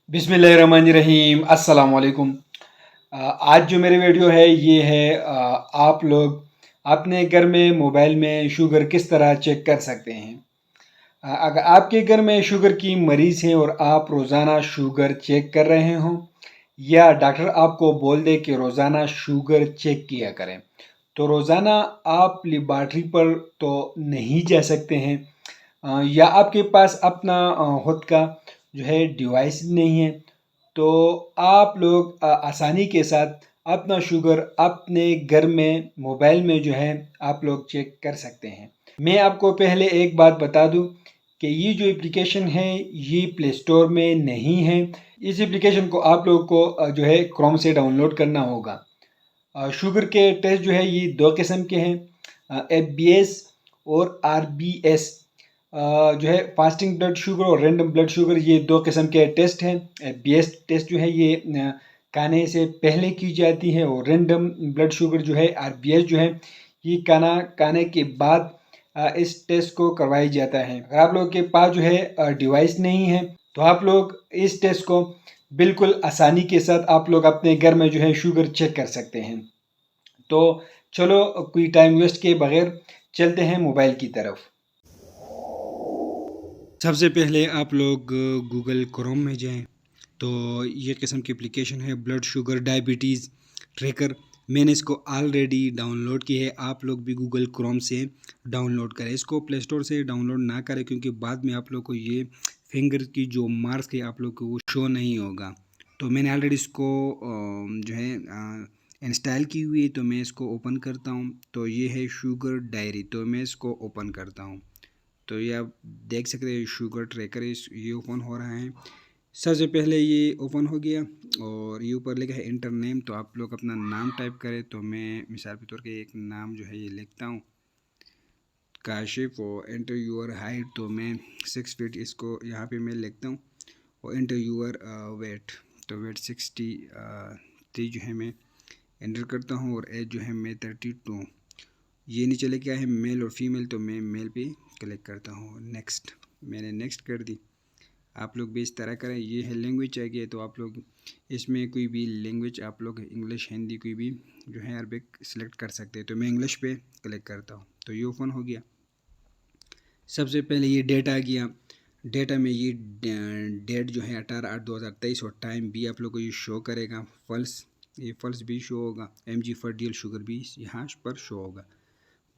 बिस्मिल्लाहिर्रहमानिर्रहीम अस्सलाम वालेकुम। आज जो मेरी वीडियो है ये है आप लोग अपने घर में मोबाइल में शुगर किस तरह चेक कर सकते हैं। अगर आपके घर में शुगर की मरीज़ हैं और आप रोज़ाना शुगर चेक कर रहे हों या डॉक्टर आपको बोल दे कि रोज़ाना शुगर चेक किया करें, तो रोज़ाना आप लेबॉरेटरी पर तो नहीं जा सकते हैं, या आपके पास अपना खुद का जो है डिवाइस नहीं है, तो आप लोग आसानी के साथ अपना शुगर अपने घर में मोबाइल में जो है आप लोग चेक कर सकते हैं। मैं आपको पहले एक बात बता दूं कि ये जो एप्लीकेशन है ये प्ले स्टोर में नहीं है। इस एप्लीकेशन को आप लोगों को जो है क्रोम से डाउनलोड करना होगा। शुगर के टेस्ट जो है ये दो किस्म के हैं, FBS और RBS। जो है फास्टिंग ब्लड शुगर और रैंडम ब्लड शुगर, ये दो किस्म के टेस्ट हैं। FBS टेस्ट जो है ये खाने से पहले की जाती है और रैंडम ब्लड शुगर जो है RBS जो है ये खाने के बाद इस टेस्ट को करवाया जाता है। अगर आप लोगों के पास जो है डिवाइस नहीं है तो आप लोग इस टेस्ट को बिल्कुल आसानी के साथ आप लोग अपने घर में जो है शुगर चेक कर सकते हैं। तो चलो कोई टाइम वेस्ट के बगैर चलते हैं मोबाइल की तरफ। सबसे पहले आप लोग गूगल क्रोम में जाएं, तो ये किस्म की एप्लीकेशन है ब्लड शुगर डायबिटीज़ ट्रैकर। मैंने इसको ऑलरेडी डाउनलोड की है, आप लोग भी गूगल क्रोम से डाउनलोड करें। इसको प्ले स्टोर से डाउनलोड ना करें क्योंकि बाद में आप लोग को ये फिंगर की जो मार्क्स है आप लोग को वो शो नहीं होगा। तो मैंने ऑलरेडी इसको जो है इंस्टॉल की हुई है, तो मैं इसको ओपन करता हूँ। तो ये है शुगर डायरी, तो मैं इसको ओपन करता हूँ। तो ये आप देख सकते हैं शुगर ट्रैकर ये ओपन हो रहा है। सबसे पहले ये ओपन हो गया और ये ऊपर लिखा है इंटर नेम, तो आप लोग अपना नाम टाइप करें। तो मैं मिसाल के तौर पे एक नाम जो है ये लिखता हूँ काशिफ, और एंटर यूअर हाइट, तो मैं 6 फीट इसको यहाँ पे मैं लिखता हूँ। और एंटर यूअर वेट, तो वेट 63 जो है मैं एंटर करता हूँ। और एज जो है मैं 32। ये नीचे लिखा है मेल और फीमेल, तो मैं मेल पे क्लिक करता हूँ। नेक्स्ट, मैंने नेक्स्ट कर दी। आप लोग भी इस तरह करें। ये है लैंग्वेज चाहिए, तो आप लोग इसमें कोई भी लैंग्वेज आप लोग इंग्लिश हिंदी कोई भी जो है अरबिक सेलेक्ट कर सकते हैं। तो मैं इंग्लिश पे क्लिक करता हूँ, तो ये ओपन हो गया। सबसे पहले ये डेट आ गया। डेटा में ये डेट जो है 18/8/2023 और टाइम भी आप लोग को ये शो करेगा। फल्स, ये फल्स भी शो होगा। mg फॉर डीएल शुगर भी यहाँ पर शो होगा।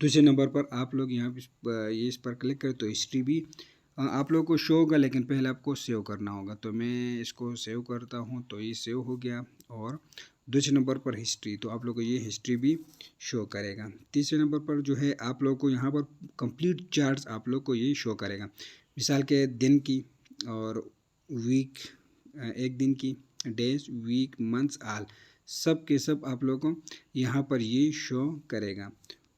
दूसरे नंबर पर आप लोग यहाँ ये इस पर क्लिक करें तो हिस्ट्री भी आप लोगों को शो होगा, लेकिन पहले आपको सेव करना होगा। तो मैं इसको सेव करता हूँ, तो ये सेव हो गया। और दूसरे नंबर पर हिस्ट्री, तो आप लोग को ये हिस्ट्री भी शो करेगा। तीसरे नंबर पर जो है आप लोग को यहाँ पर कंप्लीट चार्ट्स आप लोग को ये शो करेगा। मिसाल के दिन की और वीक, एक दिन की, डेज, वीक, मंथ्स, आल, सब के सब आप लोगों को यहाँ पर ये शो करेगा।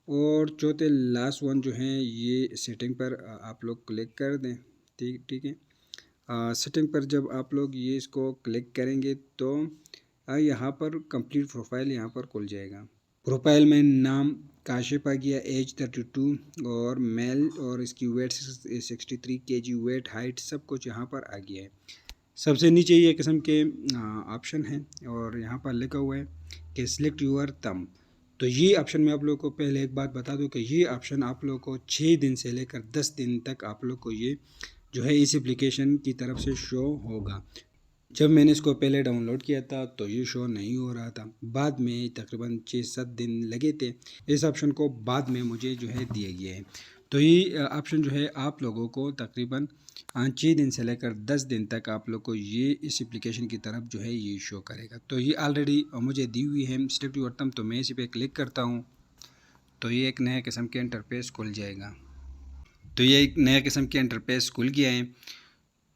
और चौथे लास्ट वन जो है ये सेटिंग पर आप लोग क्लिक कर दें। ठीक है। सेटिंग पर जब आप लोग ये इसको क्लिक करेंगे तो यहाँ पर कंप्लीट प्रोफाइल यहाँ पर खुल जाएगा। प्रोफाइल में नाम काशिफ आ गया, एज 32 और मेल, और इसकी वेट 63 kg, वेट, हाइट सब कुछ यहाँ पर आ गया है। सबसे नीचे ये किस्म के ऑप्शन हैं और यहाँ पर लिखा हुआ है कि सिलेक्ट यूअर थंब। तो ये ऑप्शन में आप लोग को पहले एक बात बता दूं कि ये ऑप्शन आप लोग को 6 दिन से लेकर 10 दिन तक आप लोग को ये जो है इस एप्लीकेशन की तरफ से शो होगा। जब मैंने इसको पहले डाउनलोड किया था तो ये शो नहीं हो रहा था, बाद में तकरीबन 6-7 दिन लगे थे। इस ऑप्शन को बाद में मुझे जो है दिए गए हैं। तो ये ऑप्शन जो है आप लोगों को तकरीबन 6 दिन से लेकर 10 दिन तक आप लोग को ये इस एप्लीकेशन की तरफ जो है ये शो करेगा। तो ये ऑलरेडी मुझे दी हुई है सिलेक्ट यूर थंब, तो मैं इसी पे क्लिक करता हूँ। तो ये एक नया किस्म के इंटरफेस खुल जाएगा। तो ये एक नया किस्म के इंटरफेस खुल गया है।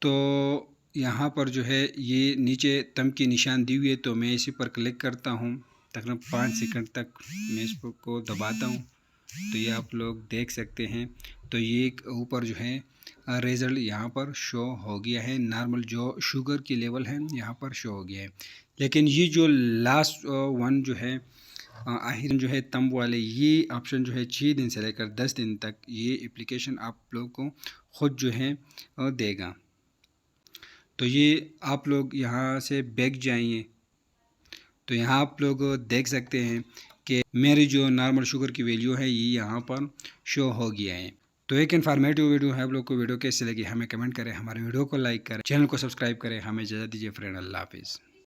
तो यहाँ पर जो है ये नीचे थंब की निशान दी हुई है, तो मैं इसी पर क्लिक करता हूँ। तकरीबन 5 सेकंड तक मैं इसको दबाता हूँ, तो ये आप लोग देख सकते हैं। तो ये ऊपर जो है रिज़ल्ट यहाँ पर शो हो गया है। नॉर्मल जो शुगर की लेवल है यहाँ पर शो हो गया है। लेकिन ये जो लास्ट वन जो है आखिर जो है तंब वाले, ये ऑप्शन जो है 6 दिन से लेकर 10 दिन तक ये एप्लीकेशन आप लोग को ख़ुद जो है देगा। तो ये आप लोग यहाँ से बैक जाइए तो यहाँ आप लोग देख सकते हैं कि मेरी जो नॉर्मल शुगर की वैल्यू है ये यहाँ पर शो हो गया है। तो एक इन्फॉर्मेटिव वीडियो है। आप लोग को वीडियो कैसी लगी हमें कमेंट करें, हमारे वीडियो को लाइक करें, चैनल को सब्सक्राइब करें। हमें इजाज़त दीजिए फ्रेंड, अल्लाह हाफिज़।